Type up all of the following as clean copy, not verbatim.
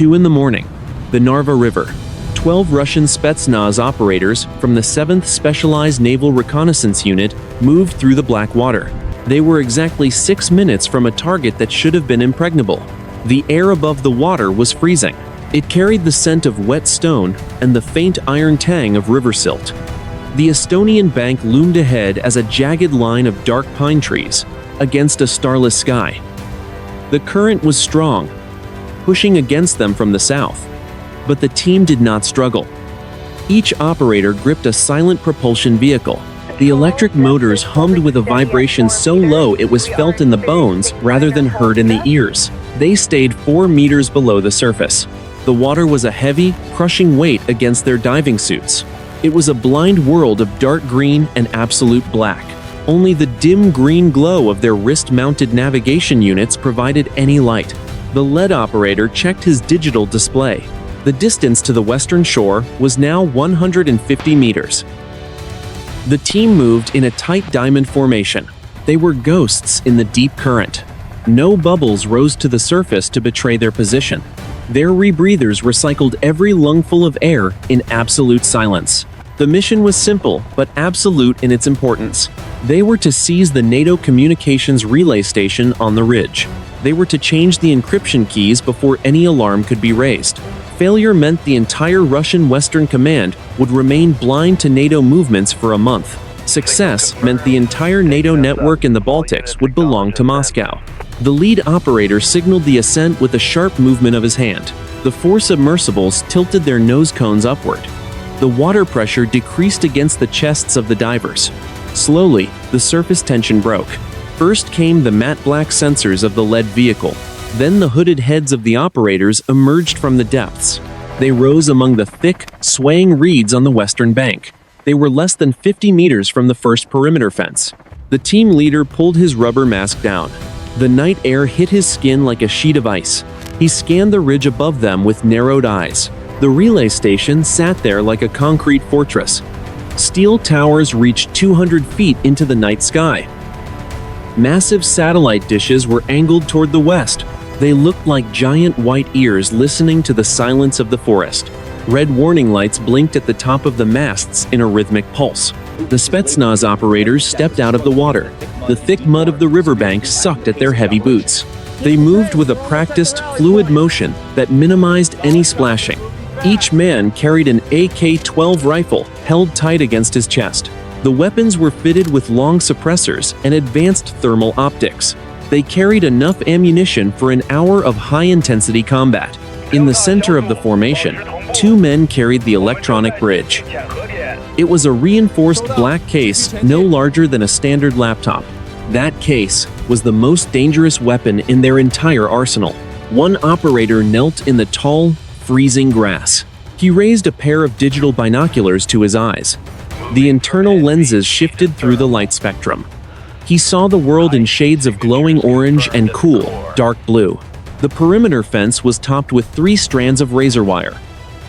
2 in the morning. The Narva River. 12 Russian Spetsnaz operators from the 7th Specialized Naval Reconnaissance Unit moved through the Black Water. They were exactly 6 minutes from a target that should have been impregnable. The air above the water was freezing. It carried the scent of wet stone and the faint iron tang of river silt. The Estonian bank loomed ahead as a jagged line of dark pine trees against a starless sky. The current was strong, pushing against them from the south, but the team did not struggle. Each operator gripped a silent propulsion vehicle. The electric motors hummed with a vibration so low it was felt in the bones rather than heard in the ears. They stayed 4 meters below the surface. The water was a heavy, crushing weight against their diving suits. It was a blind world of dark green and absolute black. Only the dim green glow of their wrist-mounted navigation units provided any light. The lead operator checked his digital display. The distance to the western shore was now 150 meters. The team moved in a tight diamond formation. They were ghosts in the deep current. No bubbles rose to the surface to betray their position. Their rebreathers recycled every lungful of air in absolute silence. The mission was simple, but absolute in its importance. They were to seize the NATO communications relay station on the ridge. They were to change the encryption keys before any alarm could be raised. Failure meant the entire Russian Western Command would remain blind to NATO movements for a month. Success meant the entire NATO network in the Baltics would belong to Moscow. The lead operator signaled the ascent with a sharp movement of his hand. The 4 submersibles tilted their nose cones upward. The water pressure decreased against the chests of the divers. Slowly, the surface tension broke. First came the matte black sensors of the lead vehicle. Then the hooded heads of the operators emerged from the depths. They rose among the thick, swaying reeds on the western bank. They were less than 50 meters from the first perimeter fence. The team leader pulled his rubber mask down. The night air hit his skin like a sheet of ice. He scanned the ridge above them with narrowed eyes. The relay station sat there like a concrete fortress. Steel towers reached 200 feet into the night sky. Massive satellite dishes were angled toward the west. They looked like giant white ears listening to the silence of the forest. Red warning lights blinked at the top of the masts in a rhythmic pulse. The Spetsnaz operators stepped out of the water. The thick mud of the riverbank sucked at their heavy boots. They moved with a practiced, fluid motion that minimized any splashing. Each man carried an AK-12 rifle held tight against his chest. The weapons were fitted with long suppressors and advanced thermal optics. They carried enough ammunition for an hour of high-intensity combat. In the center of the formation, 2 men carried the electronic bridge. It was a reinforced black case no larger than a standard laptop. That case was the most dangerous weapon in their entire arsenal. One operator knelt in the tall, freezing grass. He raised a pair of digital binoculars to his eyes. The internal lenses shifted through the light spectrum. He saw the world in shades of glowing orange and cool, dark blue. The perimeter fence was topped with 3 strands of razor wire.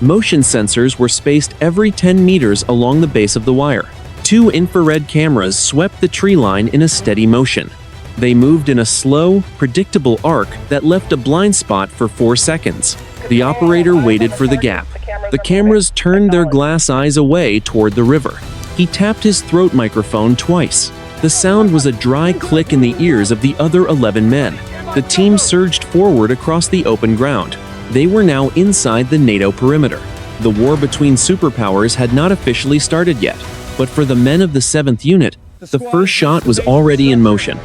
Motion sensors were spaced every 10 meters along the base of the wire. 2 infrared cameras swept the tree line in a steady motion. They moved in a slow, predictable arc that left a blind spot for 4 seconds. The operator waited for the gap. The cameras turned their glass eyes away toward the river. He tapped his throat microphone twice. The sound was a dry click in the ears of the other 11 men. The team surged forward across the open ground. They were now inside the NATO perimeter. The war between superpowers had not officially started yet, but for the men of the 7th Unit, the first shot was already in motion.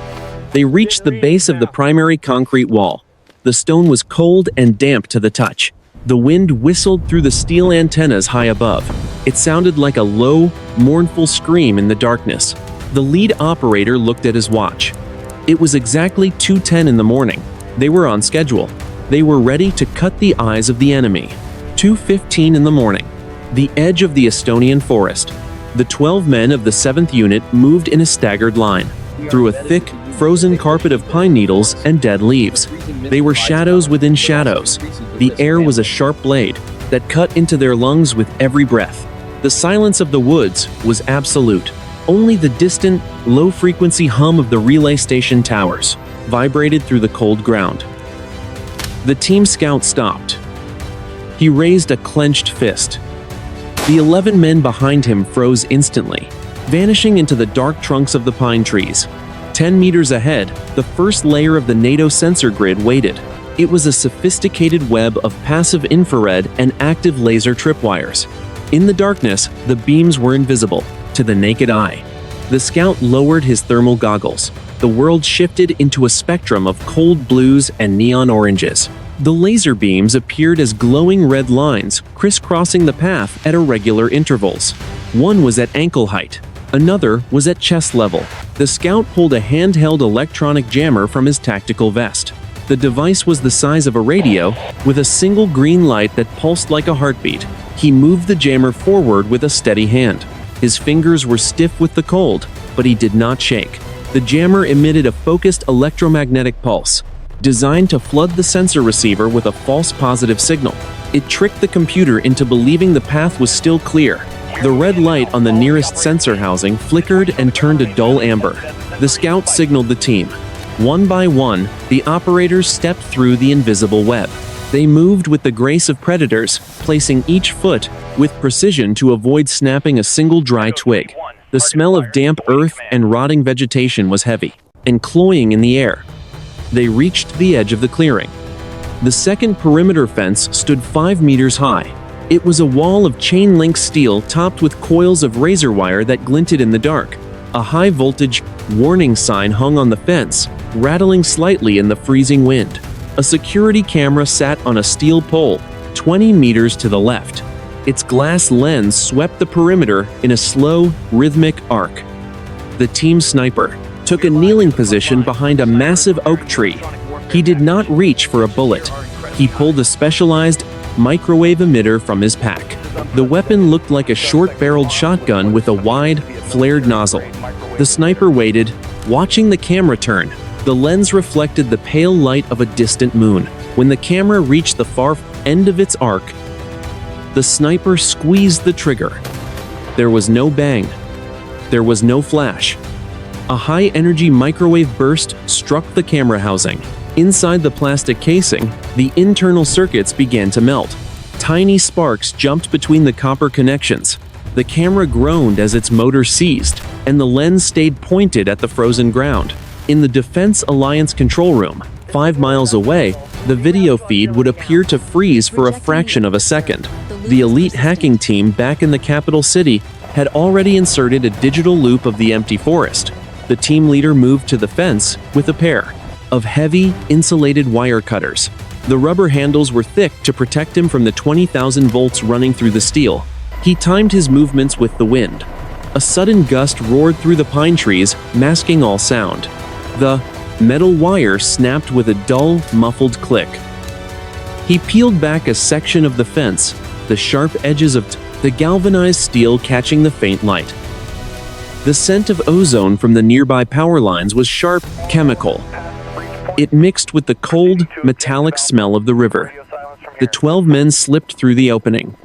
They reached the base of the primary concrete wall. The stone was cold and damp to the touch. The wind whistled through the steel antennas high above. It sounded like a low, mournful scream in the darkness. The lead operator looked at his watch. It was exactly 2:10 in the morning. They were on schedule. They were ready to cut the eyes of the enemy. 2:15 in the morning. The edge of the Estonian forest. The 12 men of the 7th Unit moved in a staggered line, through a thick, frozen carpet of pine needles and dead leaves. They were shadows within shadows. The air was a sharp blade that cut into their lungs with every breath. The silence of the woods was absolute. Only the distant, low-frequency hum of the relay station towers vibrated through the cold ground. The team scout stopped. He raised a clenched fist. The 11 men behind him froze instantly, vanishing into the dark trunks of the pine trees. 10 meters ahead, the first layer of the NATO sensor grid waited. It was a sophisticated web of passive infrared and active laser tripwires. In the darkness, the beams were invisible to the naked eye. The scout lowered his thermal goggles. The world shifted into a spectrum of cold blues and neon oranges. The laser beams appeared as glowing red lines, crisscrossing the path at irregular intervals. One was at ankle height. Another was at chest level. The scout pulled a handheld electronic jammer from his tactical vest. The device was the size of a radio, with a single green light that pulsed like a heartbeat. He moved the jammer forward with a steady hand. His fingers were stiff with the cold, but he did not shake. The jammer emitted a focused electromagnetic pulse, designed to flood the sensor receiver with a false positive signal. It tricked the computer into believing the path was still clear. The red light on the nearest sensor housing flickered and turned a dull amber. The scout signaled the team. One by one, the operators stepped through the invisible web. They moved with the grace of predators, placing each foot with precision to avoid snapping a single dry twig. The smell of damp earth and rotting vegetation was heavy and cloying in the air. They reached the edge of the clearing. The second perimeter fence stood 5 meters high. It was a wall of chain-link steel topped with coils of razor wire that glinted in the dark. A high-voltage warning sign hung on the fence, rattling slightly in the freezing wind. A security camera sat on a steel pole, 20 meters to the left. Its glass lens swept the perimeter in a slow, rhythmic arc. The team sniper took a kneeling position behind a massive oak tree. He did not reach for a bullet. He pulled a specialized microwave emitter from his pack. The weapon looked like a short-barreled shotgun with a wide, flared nozzle. The sniper waited, watching the camera turn. The lens reflected the pale light of a distant moon. When the camera reached the far end of its arc, the sniper squeezed the trigger. There was no bang. There was no flash. A high-energy microwave burst struck the camera housing. Inside the plastic casing, the internal circuits began to melt. Tiny sparks jumped between the copper connections. The camera groaned as its motor ceased, and the lens stayed pointed at the frozen ground. In the Defense Alliance control room, 5 miles away, the video feed would appear to freeze for a fraction of a second. The elite hacking team back in the capital city had already inserted a digital loop of the empty forest. The team leader moved to the fence with a pair of heavy, insulated wire cutters. The rubber handles were thick to protect him from the 20,000 volts running through the steel. He timed his movements with the wind. A sudden gust roared through the pine trees, masking all sound. The metal wire snapped with a dull, muffled click. He peeled back a section of the fence, the sharp edges of the galvanized steel catching the faint light. The scent of ozone from the nearby power lines was sharp, chemical. It mixed with the cold, metallic smell of the river. The 12 men slipped through the opening.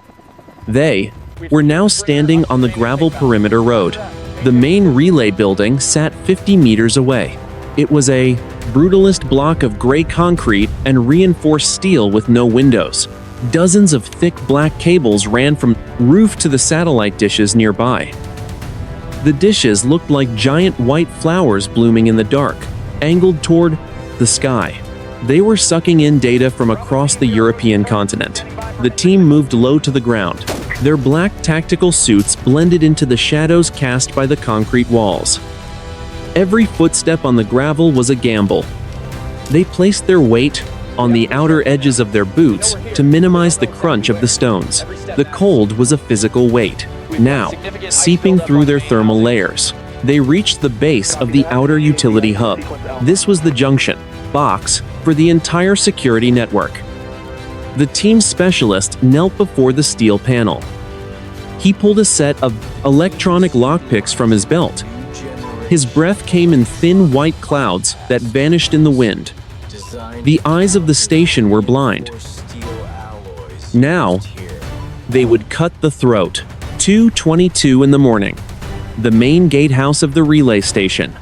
They were now standing on the gravel perimeter road. The main relay building sat 50 meters away. It was a brutalist block of gray concrete and reinforced steel with no windows. Dozens of thick black cables ran from roof to the satellite dishes nearby. The dishes looked like giant white flowers blooming in the dark, angled toward the sky. They were sucking in data from across the European continent. The team moved low to the ground. Their black tactical suits blended into the shadows cast by the concrete walls. Every footstep on the gravel was a gamble. They placed their weight on the outer edges of their boots to minimize the crunch of the stones. The cold was a physical weight, now seeping through their thermal layers. They reached the base of the outer utility hub. This was the junction box for the entire security network. The team specialist knelt before the steel panel. He pulled a set of electronic lockpicks from his belt. His breath came in thin white clouds that vanished in the wind. The eyes of the station were blind. Now, they would cut the throat. 2:22 in the morning. The main gatehouse of the relay station.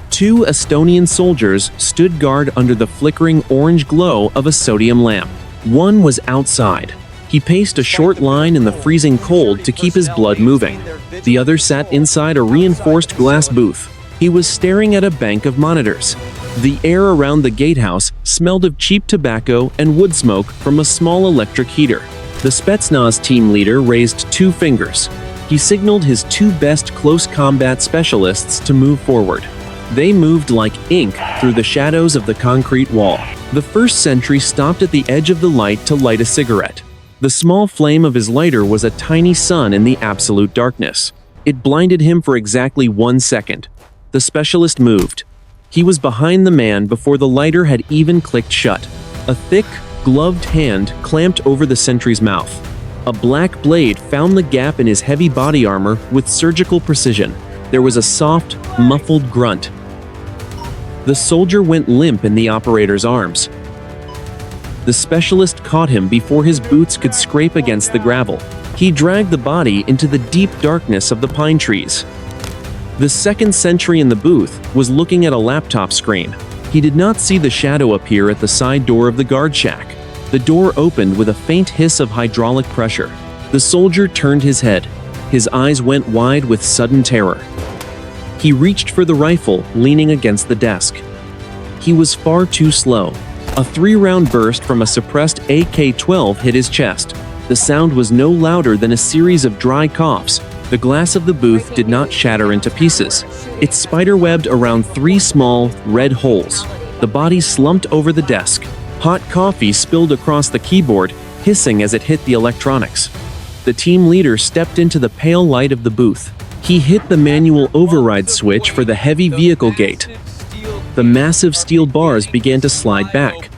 2 Estonian soldiers stood guard under the flickering orange glow of a sodium lamp. One was outside. He paced a short line in the freezing cold to keep his blood moving. The other sat inside a reinforced glass booth. He was staring at a bank of monitors. The air around the gatehouse smelled of cheap tobacco and wood smoke from a small electric heater. The Spetsnaz team leader raised 2 fingers. He signaled his 2 best close combat specialists to move forward. They moved like ink through the shadows of the concrete wall. The first sentry stopped at the edge of the light to light a cigarette. The small flame of his lighter was a tiny sun in the absolute darkness. It blinded him for exactly 1 second. The specialist moved. He was behind the man before the lighter had even clicked shut. A thick, gloved hand clamped over the sentry's mouth. A black blade found the gap in his heavy body armor with surgical precision. There was a soft, muffled grunt. The soldier went limp in the operator's arms. The specialist caught him before his boots could scrape against the gravel. He dragged the body into the deep darkness of the pine trees. The second sentry in the booth was looking at a laptop screen. He did not see the shadow appear at the side door of the guard shack. The door opened with a faint hiss of hydraulic pressure. The soldier turned his head. His eyes went wide with sudden terror. He reached for the rifle, leaning against the desk. He was far too slow. A 3-round burst from a suppressed AK-12 hit his chest. The sound was no louder than a series of dry coughs. The glass of the booth did not shatter into pieces. It spiderwebbed around 3 small, red holes. The body slumped over the desk. Hot coffee spilled across the keyboard, hissing as it hit the electronics. The team leader stepped into the pale light of the booth. He hit the manual override switch for the heavy vehicle gate. The massive steel bars began to slide back.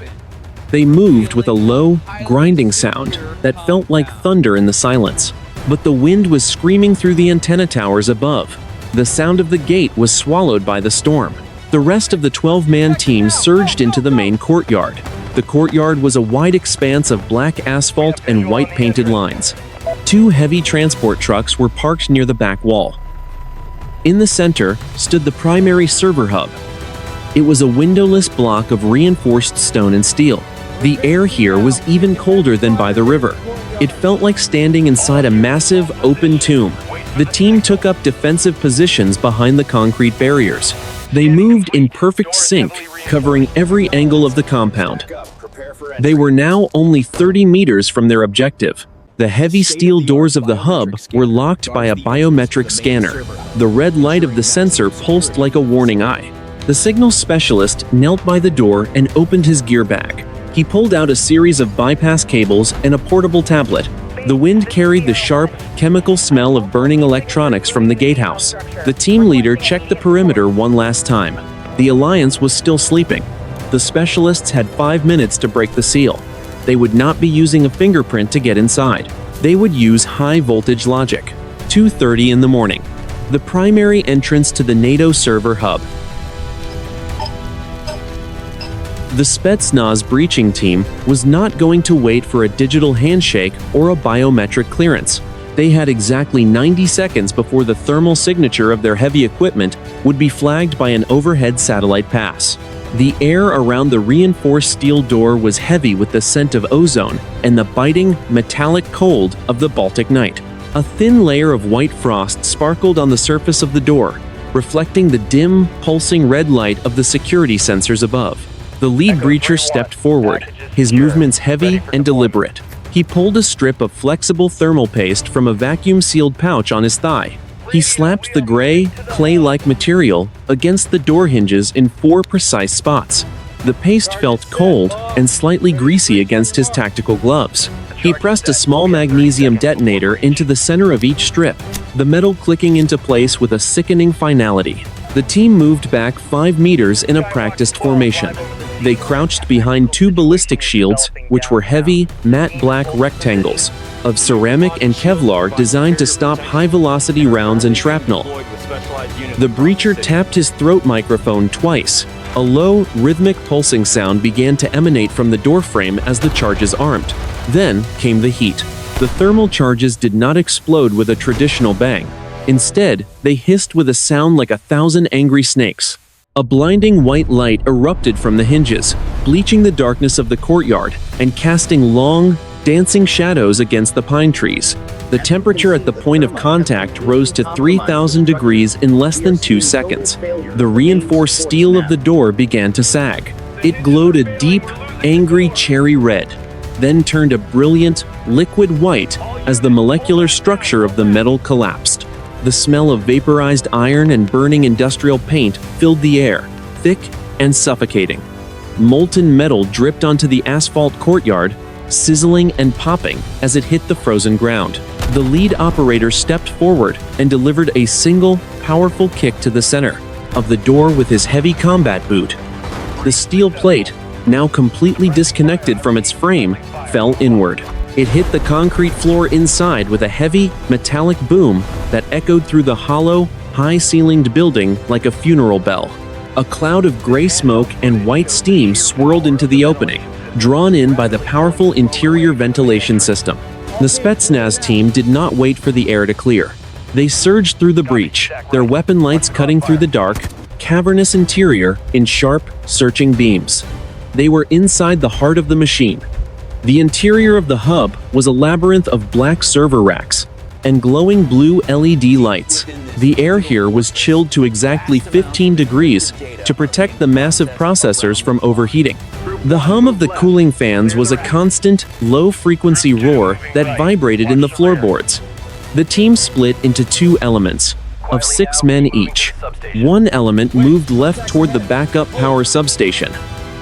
They moved with a low, grinding sound that felt like thunder in the silence. But the wind was screaming through the antenna towers above. The sound of the gate was swallowed by the storm. The rest of the 12-man team surged into the main courtyard. The courtyard was a wide expanse of black asphalt and white painted lines. 2 heavy transport trucks were parked near the back wall. In the center stood the primary server hub. It was a windowless block of reinforced stone and steel. The air here was even colder than by the river. It felt like standing inside a massive, open tomb. The team took up defensive positions behind the concrete barriers. They moved in perfect sync, covering every angle of the compound. They were now only 30 meters from their objective. The heavy steel doors of the hub were locked by a biometric scanner. The red light of the sensor pulsed like a warning eye. The signal specialist knelt by the door and opened his gear bag. He pulled out a series of bypass cables and a portable tablet. The wind carried the sharp, chemical smell of burning electronics from the gatehouse. The team leader checked the perimeter one last time. The Alliance was still sleeping. The specialists had 5 minutes to break the seal. They would not be using a fingerprint to get inside. They would use high-voltage logic. 2:30 in the morning. The primary entrance to the NATO server hub. The Spetsnaz breaching team was not going to wait for a digital handshake or a biometric clearance. They had exactly 90 seconds before the thermal signature of their heavy equipment would be flagged by an overhead satellite pass. The air around the reinforced steel door was heavy with the scent of ozone and the biting, metallic cold of the Baltic night. A thin layer of white frost sparkled on the surface of the door, reflecting the dim, pulsing red light of the security sensors above. The lead breacher stepped forward, his movements heavy and deliberate. He pulled a strip of flexible thermal paste from a vacuum-sealed pouch on his thigh. He slapped the gray, clay-like material against the door hinges in 4 precise spots. The paste felt cold and slightly greasy against his tactical gloves. He pressed a small magnesium detonator into the center of each strip, the metal clicking into place with a sickening finality. The team moved back 5 meters in a practiced formation. They crouched behind 2 ballistic shields, which were heavy, matte black rectangles of ceramic and Kevlar designed to stop high-velocity rounds and shrapnel. The breacher tapped his throat microphone twice. A low, rhythmic pulsing sound began to emanate from the doorframe as the charges armed. Then came the heat. The thermal charges did not explode with a traditional bang. Instead, they hissed with a sound like 1,000 angry snakes. A blinding white light erupted from the hinges. bleaching the darkness of the courtyard and casting long, dancing shadows against the pine trees. The temperature at the point of contact rose to 3,000 degrees in less than 2 seconds. The reinforced steel of the door began to sag. It glowed a deep, angry cherry red, then turned a brilliant, liquid white as the molecular structure of the metal collapsed. The smell of vaporized iron and burning industrial paint filled the air, thick and suffocating. Molten metal dripped onto the asphalt courtyard, sizzling and popping as it hit the frozen ground. The lead operator stepped forward and delivered a single, powerful kick to the center of the door with his heavy combat boot. The steel plate, now completely disconnected from its frame, fell inward. It hit the concrete floor inside with a heavy, metallic boom that echoed through the hollow, high-ceilinged building like a funeral bell. A cloud of gray smoke and white steam swirled into the opening, drawn in by the powerful interior ventilation system. The Spetsnaz team did not wait for the air to clear. They surged through the breach, their weapon lights cutting through the dark, cavernous interior in sharp, searching beams. They were inside the heart of the machine. The interior of the hub was a labyrinth of black server racks and glowing blue LED lights. The air here was chilled to exactly 15 degrees to protect the massive processors from overheating. The hum of the cooling fans was a constant, low-frequency roar that vibrated in the floorboards. The team split into 2 elements, of 6 men each. One element moved left toward the backup power substation.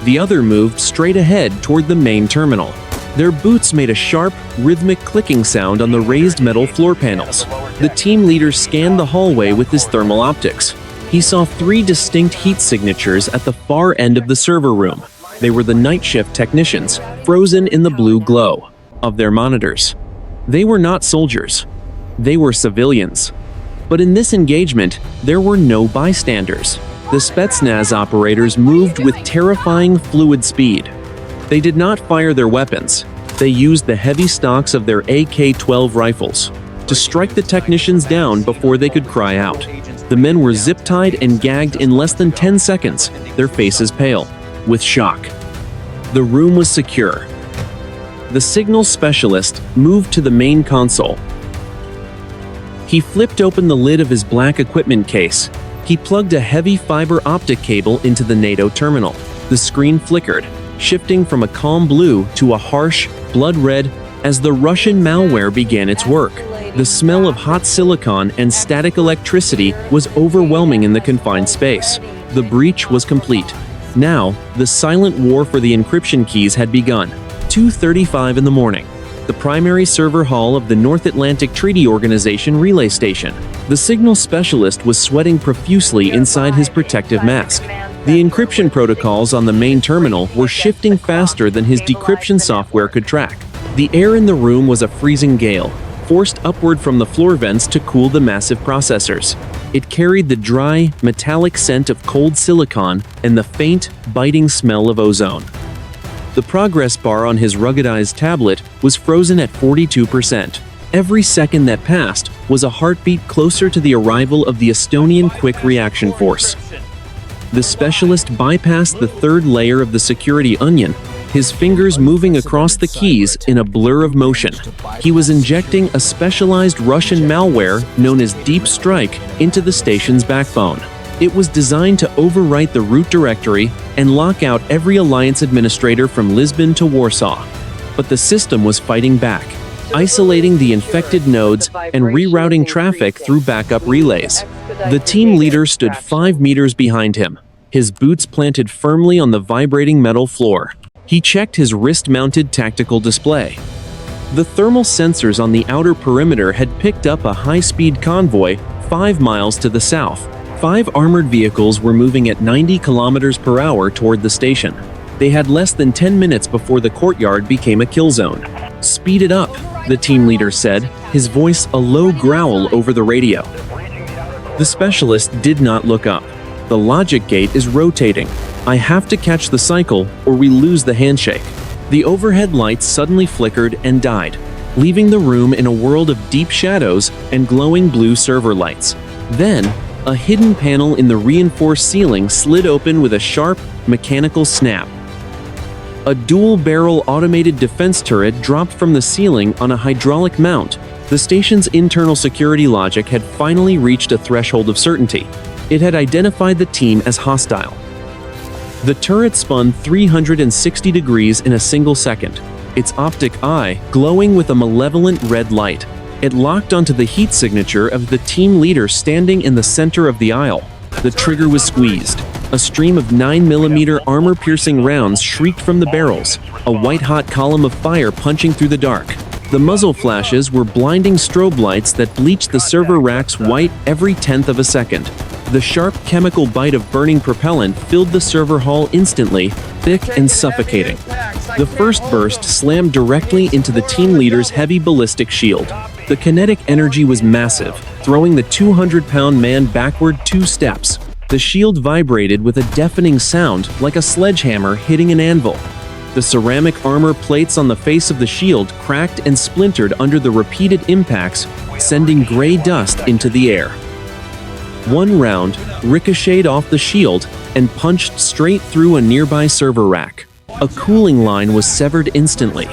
The other moved straight ahead toward the main terminal. Their boots made a sharp, rhythmic clicking sound on the raised metal floor panels. The team leader scanned the hallway with his thermal optics. He saw 3 distinct heat signatures at the far end of the server room. They were the night shift technicians, frozen in the blue glow of their monitors. They were not soldiers. They were civilians. But in this engagement, there were no bystanders. The Spetsnaz operators moved with terrifying fluid speed. They did not fire their weapons. They used the heavy stocks of their AK-12 rifles to strike the technicians down before they could cry out. The men were zip-tied and gagged in less than 10 seconds, their faces pale with shock. The room was secure. The signal specialist moved to the main console. He flipped open the lid of his black equipment case. He plugged a heavy fiber optic cable into the NATO terminal. The screen flickered, shifting from a calm blue to a harsh, blood red as the Russian malware began its work. The smell of hot silicon and static electricity was overwhelming in the confined space. The breach was complete. Now, the silent war for the encryption keys had begun. 2:35 in the morning. The primary server hall of the North Atlantic Treaty Organization relay station. The signal specialist was sweating profusely inside his protective mask. The encryption protocols on the main terminal were shifting faster than his decryption software could track. The air in the room was a freezing gale, forced upward from the floor vents to cool the massive processors. It carried the dry, metallic scent of cold silicon and the faint, biting smell of ozone. The progress bar on his ruggedized tablet was frozen at 42%. Every second that passed was a heartbeat closer to the arrival of the Estonian Quick Reaction Force. The specialist bypassed the 3rd layer of the security onion, his fingers moving across the keys in a blur of motion. He was injecting a specialized Russian malware known as Deep Strike into the station's backbone. It was designed to overwrite the root directory and lock out every alliance administrator from Lisbon to Warsaw. But the system was fighting back, isolating the infected nodes and rerouting traffic through backup relays. The team leader stood 5 meters behind him, his boots planted firmly on the vibrating metal floor. He checked his wrist-mounted tactical display. The thermal sensors on the outer perimeter had picked up a high-speed convoy 5 miles to the south. 5 armored vehicles were moving at 90 kilometers per hour toward the station. They had less than 10 minutes before the courtyard became a kill zone. "Speed it up," the team leader said, his voice a low growl over the radio. The specialist did not look up. "The logic gate is rotating. I have to catch the cycle or we lose the handshake." The overhead lights suddenly flickered and died, leaving the room in a world of deep shadows and glowing blue server lights. Then, a hidden panel in the reinforced ceiling slid open with a sharp, mechanical snap. A dual-barrel automated defense turret dropped from the ceiling on a hydraulic mount. The station's internal security logic had finally reached a threshold of certainty. It had identified the team as hostile. The turret spun 360 degrees in a single second, its optic eye glowing with a malevolent red light. It locked onto the heat signature of the team leader standing in the center of the aisle. The trigger was squeezed. A stream of 9mm armor-piercing rounds shrieked from the barrels, a white-hot column of fire punching through the dark. The muzzle flashes were blinding strobe lights that bleached the server racks white every tenth of a second. The sharp chemical bite of burning propellant filled the server hall instantly, thick and suffocating. The first burst slammed directly into the team leader's heavy ballistic shield. The kinetic energy was massive, throwing the 200-pound man backward 2 steps. The shield vibrated with a deafening sound like a sledgehammer hitting an anvil. The ceramic armor plates on the face of the shield cracked and splintered under the repeated impacts, sending gray dust into the air. One round ricocheted off the shield and punched straight through a nearby server rack. A cooling line was severed instantly.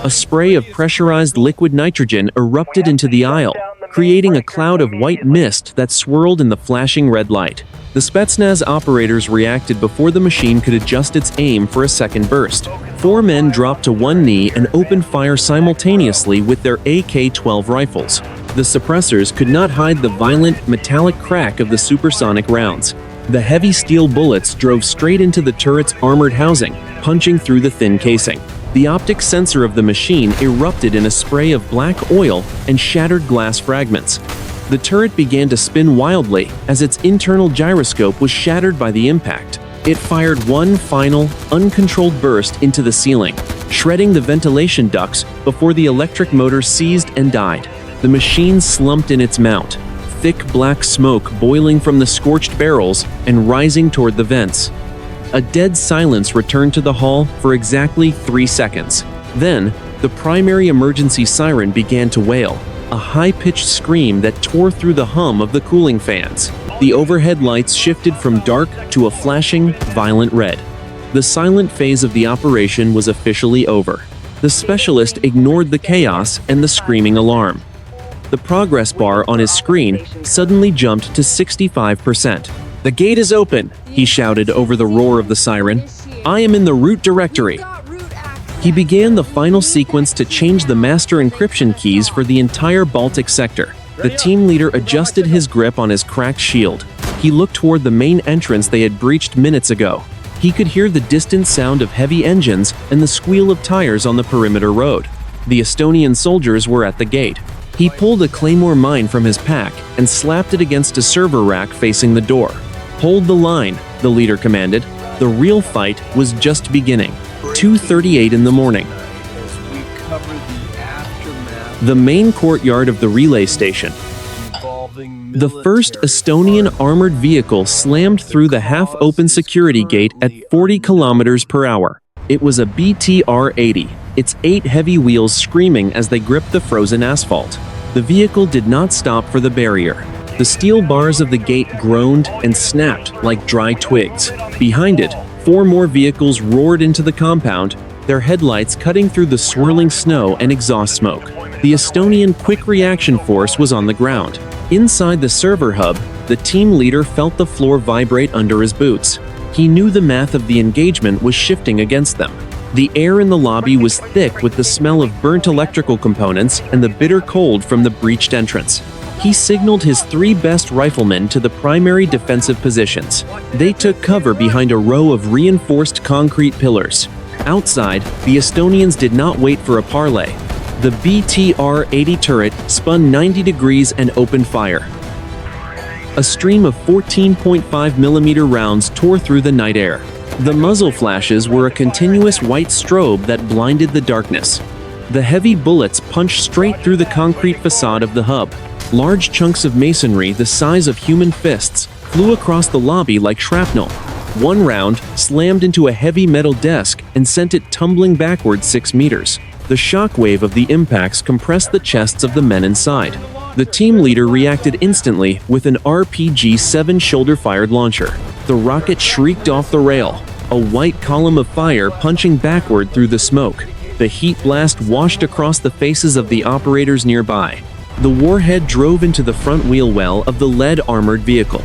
A spray of pressurized liquid nitrogen erupted into the aisle, creating a cloud of white mist that swirled in the flashing red light. The Spetsnaz operators reacted before the machine could adjust its aim for a second burst. 4 men dropped to one knee and opened fire simultaneously with their AK-12 rifles. The suppressors could not hide the violent, metallic crack of the supersonic rounds. The heavy steel bullets drove straight into the turret's armored housing, punching through the thin casing. The optic sensor of the machine erupted in a spray of black oil and shattered glass fragments. The turret began to spin wildly as its internal gyroscope was shattered by the impact. It fired one final, uncontrolled burst into the ceiling, shredding the ventilation ducts before the electric motor seized and died. The machine slumped in its mount, thick black smoke boiling from the scorched barrels and rising toward the vents. A dead silence returned to the hall for exactly 3 seconds. Then, the primary emergency siren began to wail, a high-pitched scream that tore through the hum of the cooling fans. The overhead lights shifted from dark to a flashing, violent red. The silent phase of the operation was officially over. The specialist ignored the chaos and the screaming alarm. The progress bar on his screen suddenly jumped to 65%. "The gate is open," he shouted over the roar of the siren. "I am in the root directory." He began the final sequence to change the master encryption keys for the entire Baltic sector. The team leader adjusted his grip on his cracked shield. He looked toward the main entrance they had breached minutes ago. He could hear the distant sound of heavy engines and the squeal of tires on the perimeter road. The Estonian soldiers were at the gate. He pulled a claymore mine from his pack and slapped it against a server rack facing the door. "Hold the line," the leader commanded. The real fight was just beginning. 2:38 in the morning. The main courtyard of the relay station. The first Estonian armored vehicle slammed through the half-open security gate at 40 kilometers per hour. It was a BTR-80, its 8 heavy wheels screaming as they gripped the frozen asphalt. The vehicle did not stop for the barrier. The steel bars of the gate groaned and snapped like dry twigs. Behind it, 4 more vehicles roared into the compound, their headlights cutting through the swirling snow and exhaust smoke. The Estonian Quick Reaction Force was on the ground. Inside the server hub, the team leader felt the floor vibrate under his boots. He knew the math of the engagement was shifting against them. The air in the lobby was thick with the smell of burnt electrical components and the bitter cold from the breached entrance. He signaled his 3 best riflemen to the primary defensive positions. They took cover behind a row of reinforced concrete pillars. Outside, the Estonians did not wait for a parley. The BTR-80 turret spun 90 degrees and opened fire. A stream of 14.5mm rounds tore through the night air. The muzzle flashes were a continuous white strobe that blinded the darkness. The heavy bullets punched straight through the concrete facade of the hub. Large chunks of masonry the size of human fists flew across the lobby like shrapnel. One round slammed into a heavy metal desk and sent it tumbling backward 6 meters. The shockwave of the impacts compressed the chests of the men inside. The team leader reacted instantly with an RPG-7 shoulder-fired launcher. The rocket shrieked off the rail. a white column of fire punching backward through the smoke. The heat blast washed across the faces of the operators nearby. The warhead drove into the front wheel well of the lead-armored vehicle.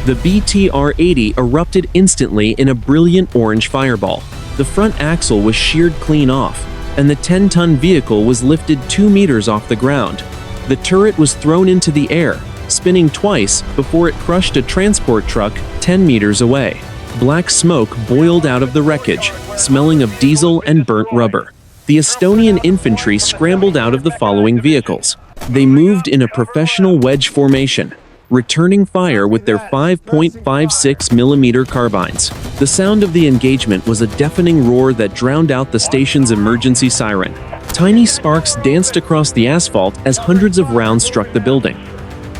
The BTR-80 erupted instantly in a brilliant orange fireball. The front axle was sheared clean off, and the 10-ton vehicle was lifted 2 meters off the ground. The turret was thrown into the air, spinning twice before it crushed a transport truck 10 meters away. Black smoke boiled out of the wreckage, smelling of diesel and burnt rubber. The Estonian infantry scrambled out of the following vehicles. They moved in a professional wedge formation, returning fire with their 5.56mm carbines. The sound of the engagement was a deafening roar that drowned out the station's emergency siren. Tiny sparks danced across the asphalt as hundreds of rounds struck the building.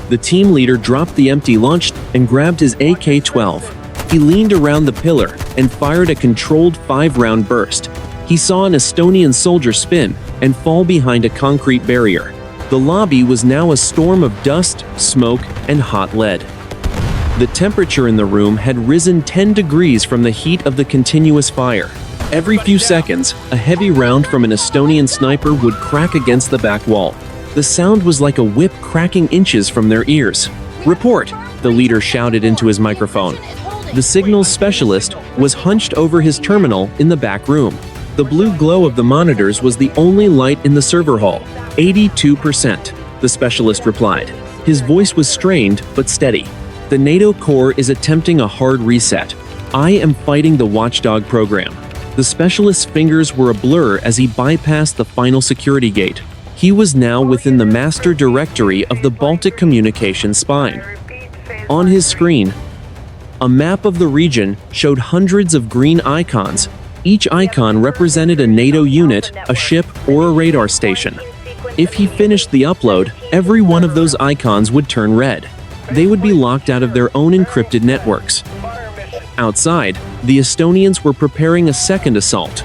The team leader dropped the empty launch and grabbed his AK-12. He leaned around the pillar and fired a controlled 5-round burst. He saw an Estonian soldier spin and fall behind a concrete barrier. The lobby was now a storm of dust, smoke, and hot lead. The temperature in the room had risen 10 degrees from the heat of the continuous fire. Every few seconds, a heavy round from an Estonian sniper would crack against the back wall. The sound was like a whip cracking inches from their ears. "Report!" the leader shouted into his microphone. The signals specialist was hunched over his terminal in the back room. The blue glow of the monitors was the only light in the server hall. 82%, the specialist replied. His voice was strained but steady. "The NATO Corps is attempting a hard reset. I am fighting the watchdog program." The specialist's fingers were a blur as he bypassed the final security gate. He was now within the master directory of the Baltic communication spine. On his screen, a map of the region showed hundreds of green icons. Each icon represented a NATO unit, a ship, or a radar station. If he finished the upload, every one of those icons would turn red. They would be locked out of their own encrypted networks. Outside, the Estonians were preparing a second assault.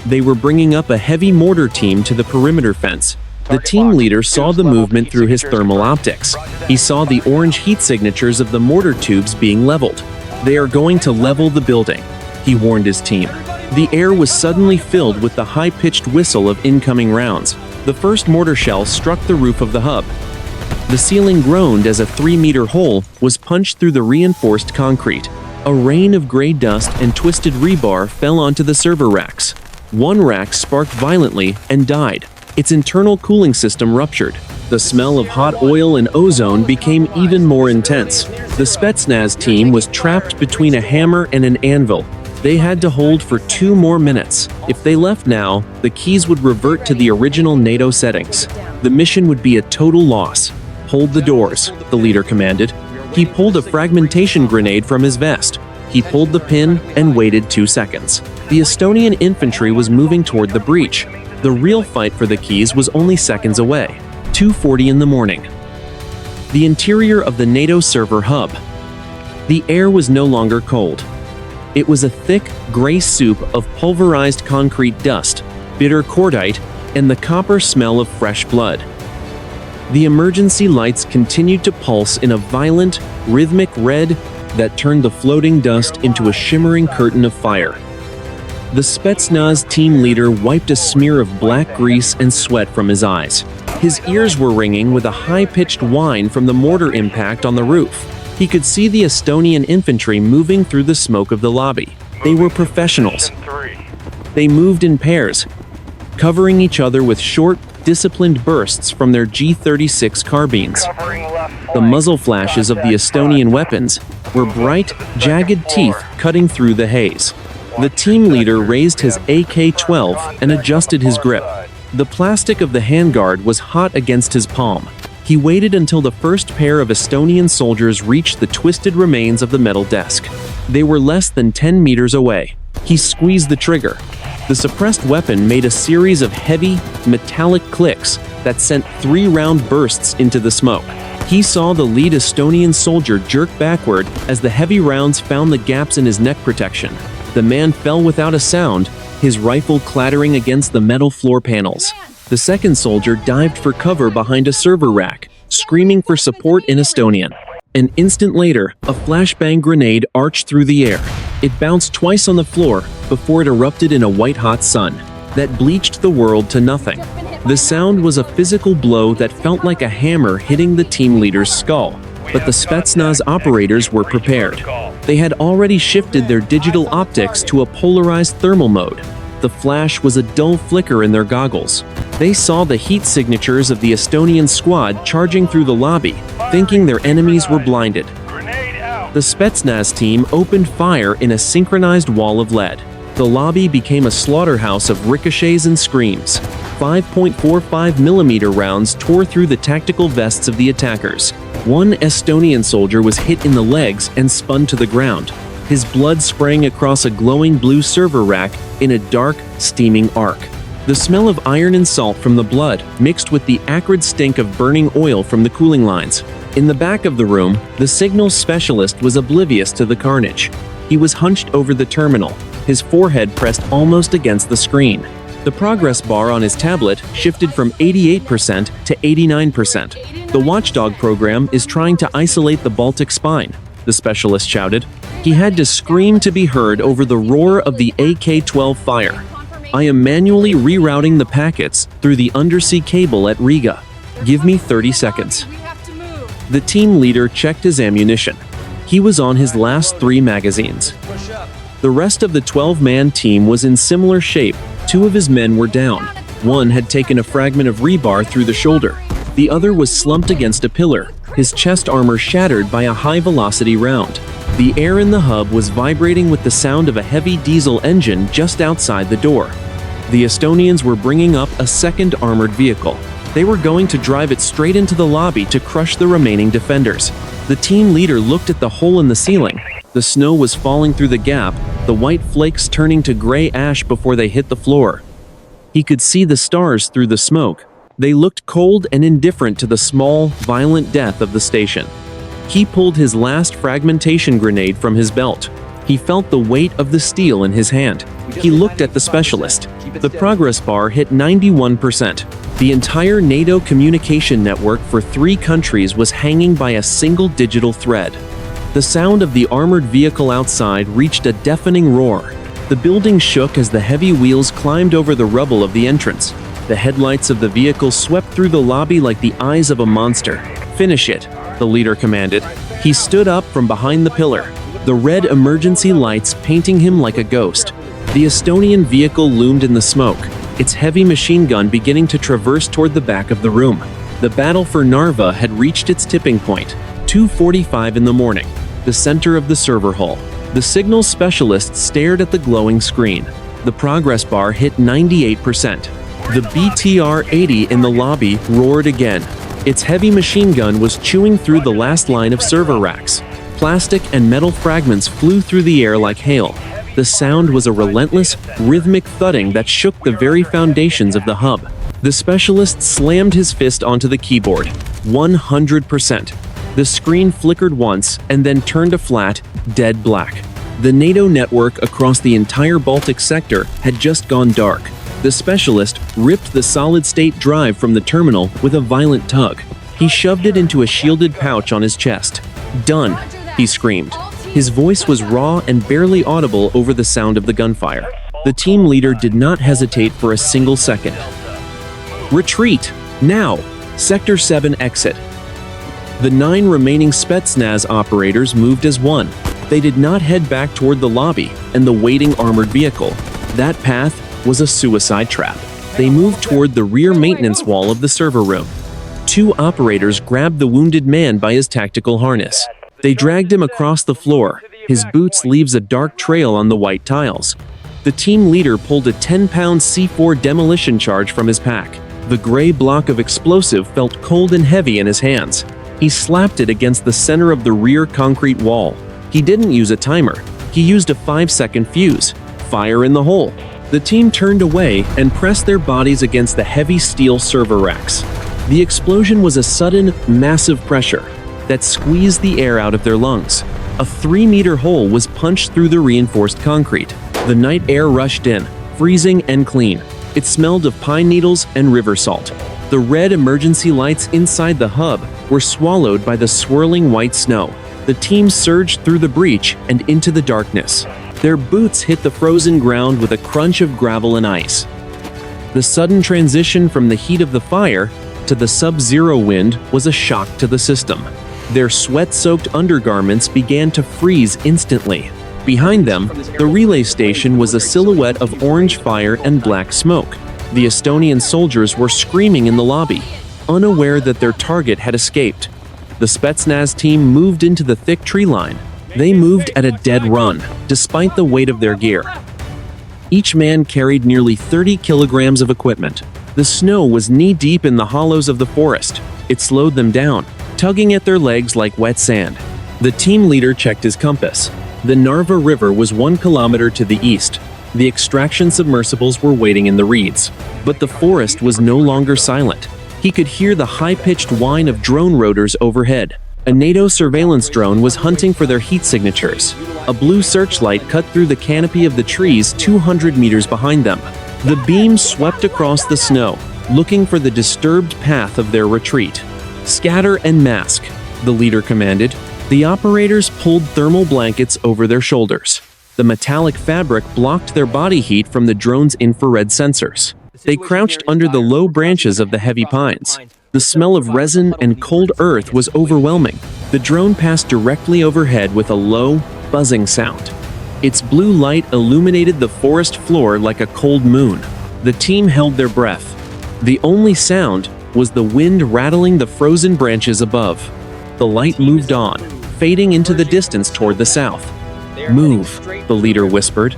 They were bringing up a heavy mortar team to the perimeter fence. The team leader saw the movement through his thermal optics. He saw the orange heat signatures of the mortar tubes being leveled. "They are going to level the building," he warned his team. The air was suddenly filled with the high-pitched whistle of incoming rounds. The first mortar shell struck the roof of the hub. The ceiling groaned as a 3-meter hole was punched through the reinforced concrete. A rain of gray dust and twisted rebar fell onto the server racks. One rack sparked violently and died. Its internal cooling system ruptured. The smell of hot oil and ozone became even more intense. The Spetsnaz team was trapped between a hammer and an anvil. They had to hold for 2 more minutes. If they left now, the keys would revert to the original NATO settings. The mission would be a total loss. "Hold the doors," the leader commanded. He pulled a fragmentation grenade from his vest. He pulled the pin and waited 2 seconds. The Estonian infantry was moving toward the breach. The real fight for the keys was only seconds away. 2:40 in the morning. The interior of the NATO server hub. The air was no longer cold. It was a thick, gray soup of pulverized concrete dust, bitter cordite, and the copper smell of fresh blood. The emergency lights continued to pulse in a violent, rhythmic red that turned the floating dust into a shimmering curtain of fire. The Spetsnaz team leader wiped a smear of black grease and sweat from his eyes. His ears were ringing with a high-pitched whine from the mortar impact on the roof. He could see the Estonian infantry moving through the smoke of the lobby. They were professionals. They moved in pairs, covering each other with short, disciplined bursts from their G36 carbines. The muzzle flashes of the Estonian weapons were bright, jagged teeth cutting through the haze. The team leader raised his AK-12 and adjusted his grip. The plastic of the handguard was hot against his palm. He waited until the first pair of Estonian soldiers reached the twisted remains of the metal desk. They were less than 10 meters away. He squeezed the trigger. The suppressed weapon made a series of heavy, metallic clicks that sent 3-round bursts into the smoke. He saw the lead Estonian soldier jerk backward as the heavy rounds found the gaps in his neck protection. The man fell without a sound, his rifle clattering against the metal floor panels. The second soldier dived for cover behind a server rack, screaming for support in Estonian. An instant later, a flashbang grenade arched through the air. It bounced twice on the floor before it erupted in a white-hot sun that bleached the world to nothing. The sound was a physical blow that felt like a hammer hitting the team leader's skull, but the Spetsnaz operators were prepared. They had already shifted their digital optics to a polarized thermal mode. The flash was a dull flicker in their goggles. They saw the heat signatures of the Estonian squad charging through the lobby, thinking their enemies were blinded. The Spetsnaz team opened fire in a synchronized wall of lead. The lobby became a slaughterhouse of ricochets and screams. 5.45mm rounds tore through the tactical vests of the attackers. One Estonian soldier was hit in the legs and spun to the ground, his blood spraying across a glowing blue server rack in a dark, steaming arc. The smell of iron and salt from the blood mixed with the acrid stink of burning oil from the cooling lines. In the back of the room, the signals specialist was oblivious to the carnage. He was hunched over the terminal, his forehead pressed almost against the screen. The progress bar on his tablet shifted from 88% to 89%. The watchdog program is trying to isolate the Baltic spine, the specialist shouted. He had to scream to be heard over the roar of the AK-12 fire. I am manually rerouting the packets through the undersea cable at Riga. Give me 30 seconds. The team leader checked his ammunition. He was on his last 3 magazines. The rest of the 12-man team was in similar shape. 2 of his men were down. One had taken a fragment of rebar through the shoulder. The other was slumped against a pillar, his chest armor shattered by a high-velocity round. The air in the hub was vibrating with the sound of a heavy diesel engine just outside the door. The Estonians were bringing up a second armored vehicle. They were going to drive it straight into the lobby to crush the remaining defenders. The team leader looked at the hole in the ceiling. The snow was falling through the gap, the white flakes turning to gray ash before they hit the floor. He could see the stars through the smoke. They looked cold and indifferent to the small, violent death of the station. He pulled his last fragmentation grenade from his belt. He felt the weight of the steel in his hand. He looked at the specialist. The progress bar hit 91%. The entire NATO communication network for 3 countries was hanging by a single digital thread. The sound of the armored vehicle outside reached a deafening roar. The building shook as the heavy wheels climbed over the rubble of the entrance. The headlights of the vehicle swept through the lobby like the eyes of a monster. Finish it, the leader commanded. He stood up from behind the pillar, the red emergency lights painting him like a ghost. The Estonian vehicle loomed in the smoke, its heavy machine gun beginning to traverse toward the back of the room. The battle for Narva had reached its tipping point. 2:45 in the morning, the center of the server hall. The signals specialist stared at the glowing screen. The progress bar hit 98%. The BTR-80 in the lobby roared again. Its heavy machine gun was chewing through the last line of server racks. Plastic and metal fragments flew through the air like hail. The sound was a relentless, rhythmic thudding that shook the very foundations of the hub. The specialist slammed his fist onto the keyboard. 100%. The screen flickered once and then turned a flat, dead black. The NATO network across the entire Baltic sector had just gone dark. The specialist ripped the solid-state drive from the terminal with a violent tug. He shoved it into a shielded pouch on his chest. "Done," he screamed. His voice was raw and barely audible over the sound of the gunfire. The team leader did not hesitate for a single second. "Retreat! Now! Sector 7 exit." The 9 remaining Spetsnaz operators moved as one. They did not head back toward the lobby and the waiting armored vehicle. That path was a suicide trap. They moved toward the rear maintenance wall of the server room. 2 operators grabbed the wounded man by his tactical harness. They dragged him across the floor. His boots leaves a dark trail on the white tiles. The team leader pulled a 10-pound C4 demolition charge from his pack. The gray block of explosive felt cold and heavy in his hands. He slapped it against the center of the rear concrete wall. He didn't use a timer. He used a 5-second fuse. Fire in the hole. The team turned away and pressed their bodies against the heavy steel server racks. The explosion was a sudden, massive pressure that squeezed the air out of their lungs. A 3-meter hole was punched through the reinforced concrete. The night air rushed in, freezing and clean. It smelled of pine needles and river salt. The red emergency lights inside the hub were swallowed by the swirling white snow. The team surged through the breach and into the darkness. Their boots hit the frozen ground with a crunch of gravel and ice. The sudden transition from the heat of the fire to the sub-zero wind was a shock to the system. Their sweat-soaked undergarments began to freeze instantly. Behind them, the relay station was a silhouette of orange fire and black smoke. The Estonian soldiers were screaming in the lobby, unaware that their target had escaped. The Spetsnaz team moved into the thick tree line. They moved at a dead run, despite the weight of their gear. Each man carried nearly 30 kilograms of equipment. The snow was knee-deep in the hollows of the forest. It slowed them down, tugging at their legs like wet sand. The team leader checked his compass. The Narva River was 1 kilometer to the east. The extraction submersibles were waiting in the reeds. But the forest was no longer silent. He could hear the high-pitched whine of drone rotors overhead. A NATO surveillance drone was hunting for their heat signatures. A blue searchlight cut through the canopy of the trees 200 meters behind them. The beam swept across the snow, looking for the disturbed path of their retreat. "Scatter and mask," the leader commanded. The operators pulled thermal blankets over their shoulders. The metallic fabric blocked their body heat from the drone's infrared sensors. They crouched under the low branches of the heavy pines. The smell of resin and cold earth was overwhelming. The drone passed directly overhead with a low, buzzing sound. Its blue light illuminated the forest floor like a cold moon. The team held their breath. The only sound was the wind rattling the frozen branches above. The light moved on, fading into the distance toward the south. "Move," the leader whispered.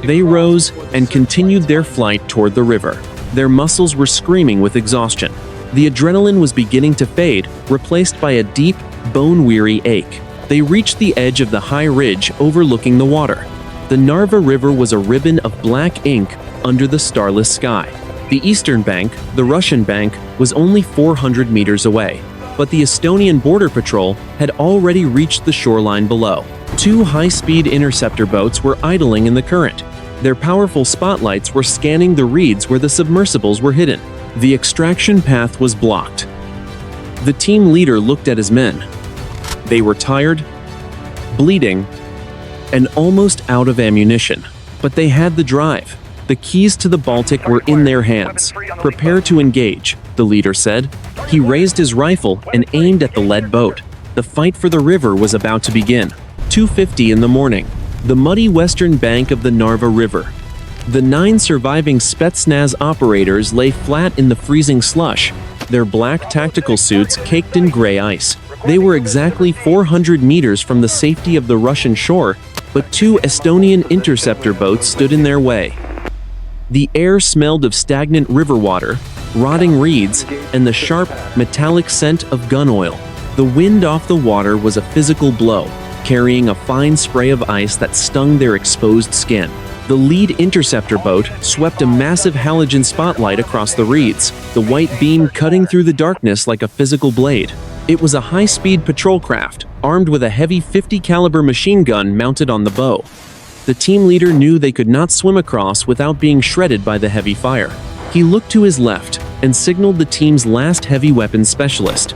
They rose and continued their flight toward the river. Their muscles were screaming with exhaustion. The adrenaline was beginning to fade, replaced by a deep, bone-weary ache. They reached the edge of the high ridge overlooking the water. The Narva River was a ribbon of black ink under the starless sky. The eastern bank, the Russian bank, was only 400 meters away. But the Estonian border patrol had already reached the shoreline below. 2 high-speed interceptor boats were idling in the current. Their powerful spotlights were scanning the reeds where the submersibles were hidden. The extraction path was blocked. The team leader looked at his men. They were tired, bleeding, and almost out of ammunition. But they had the drive. The keys to the Baltic were in their hands. "Prepare to engage," the leader said. He raised his rifle and aimed at the lead boat. The fight for the river was about to begin. 2:50 in the morning. The muddy western bank of the Narva River. The 9 surviving Spetsnaz operators lay flat in the freezing slush, their black tactical suits caked in gray ice. They were exactly 400 meters from the safety of the Russian shore, but 2 Estonian interceptor boats stood in their way. The air smelled of stagnant river water, rotting reeds, and the sharp, metallic scent of gun oil. The wind off the water was a physical blow, carrying a fine spray of ice that stung their exposed skin. The lead interceptor boat swept a massive halogen spotlight across the reeds, the white beam cutting through the darkness like a physical blade. It was a high-speed patrol craft, armed with a heavy 50 caliber machine gun mounted on the bow. The team leader knew they could not swim across without being shredded by the heavy fire. He looked to his left and signaled the team's last heavy weapons specialist.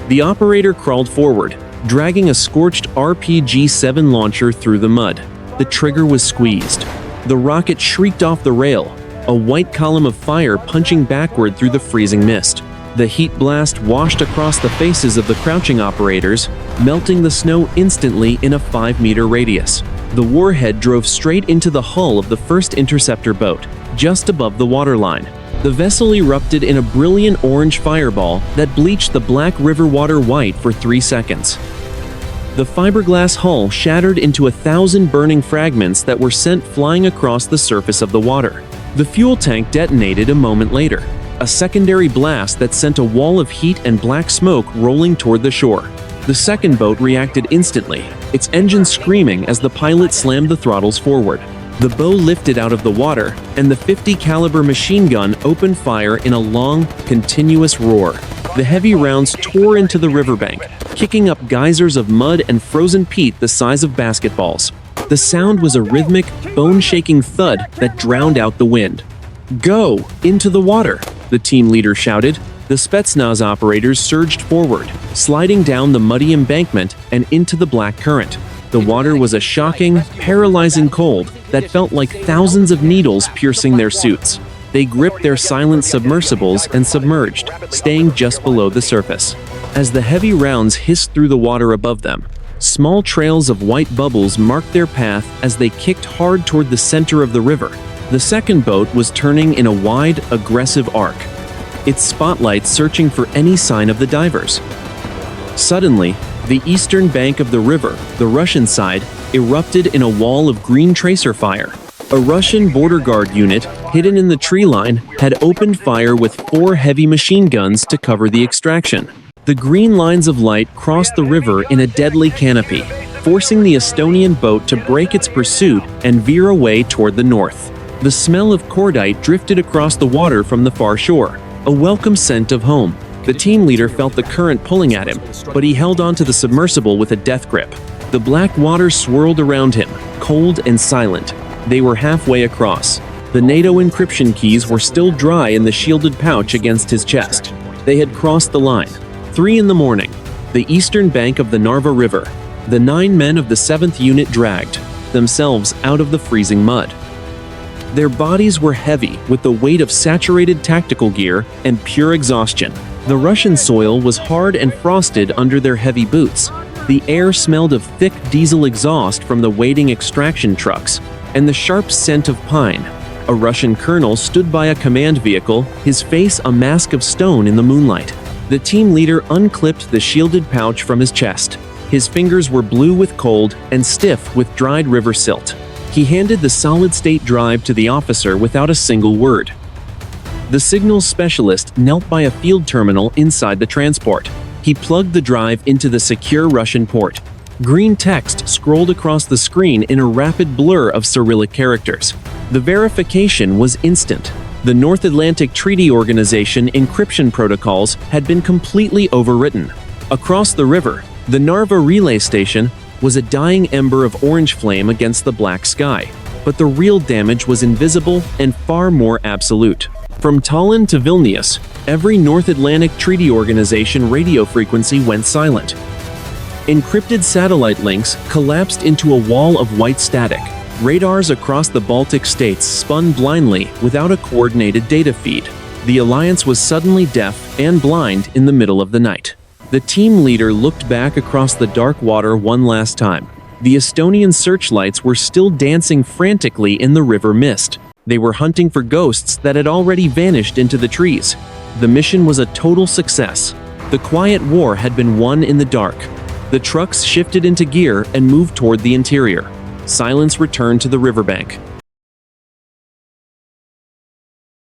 The operator crawled forward, dragging a scorched RPG-7 launcher through the mud. The trigger was squeezed. The rocket shrieked off the rail, a white column of fire punching backward through the freezing mist. The heat blast washed across the faces of the crouching operators, melting the snow instantly in a 5-meter radius. The warhead drove straight into the hull of the first interceptor boat, just above the waterline. The vessel erupted in a brilliant orange fireball that bleached the black river water white for 3 seconds. The fiberglass hull shattered into 1,000 burning fragments that were sent flying across the surface of the water. The fuel tank detonated a moment later, a secondary blast that sent a wall of heat and black smoke rolling toward the shore. The second boat reacted instantly, its engine screaming as the pilot slammed the throttles forward. The bow lifted out of the water, and the 50 caliber machine gun opened fire in a long, continuous roar. The heavy rounds tore into the riverbank, kicking up geysers of mud and frozen peat the size of basketballs. The sound was a rhythmic, bone-shaking thud that drowned out the wind. "Go! Into the water!" the team leader shouted. The Spetsnaz operators surged forward, sliding down the muddy embankment and into the black current. The water was a shocking, paralyzing cold that felt like thousands of needles piercing their suits. They gripped their silent submersibles and submerged, staying just below the surface. As the heavy rounds hissed through the water above them, small trails of white bubbles marked their path as they kicked hard toward the center of the river. The second boat was turning in a wide, aggressive arc, its spotlight searching for any sign of the divers. Suddenly, the eastern bank of the river, the Russian side, erupted in a wall of green tracer fire. A Russian border guard unit, hidden in the tree line, had opened fire with 4 heavy machine guns to cover the extraction. The green lines of light crossed the river in a deadly canopy, forcing the Estonian boat to break its pursuit and veer away toward the north. The smell of cordite drifted across the water from the far shore, a welcome scent of home. The team leader felt the current pulling at him, but he held onto the submersible with a death grip. The black water swirled around him, cold and silent. They were halfway across. The NATO encryption keys were still dry in the shielded pouch against his chest. They had crossed the line. 3 in the morning, the eastern bank of the Narva River. The 9 men of the 7th Unit dragged themselves out of the freezing mud. Their bodies were heavy with the weight of saturated tactical gear and pure exhaustion. The Russian soil was hard and frosted under their heavy boots. The air smelled of thick diesel exhaust from the waiting extraction trucks, and the sharp scent of pine. A Russian colonel stood by a command vehicle, his face a mask of stone in the moonlight. The team leader unclipped the shielded pouch from his chest. His fingers were blue with cold and stiff with dried river silt. He handed the solid-state drive to the officer without a single word. The signals specialist knelt by a field terminal inside the transport. He plugged the drive into the secure Russian port. Green text scrolled across the screen in a rapid blur of Cyrillic characters. The verification was instant. The North Atlantic Treaty Organization encryption protocols had been completely overwritten. Across the river, the Narva relay station was a dying ember of orange flame against the black sky. But the real damage was invisible and far more absolute. From Tallinn to Vilnius, every North Atlantic Treaty Organization radio frequency went silent. Encrypted satellite links collapsed into a wall of white static. Radars across the Baltic states spun blindly without a coordinated data feed. The alliance was suddenly deaf and blind in the middle of the night. The team leader looked back across the dark water one last time. The Estonian searchlights were still dancing frantically in the river mist. They were hunting for ghosts that had already vanished into the trees. The mission was a total success. The quiet war had been won in the dark. The trucks shifted into gear and moved toward the interior. Silence returned to the riverbank.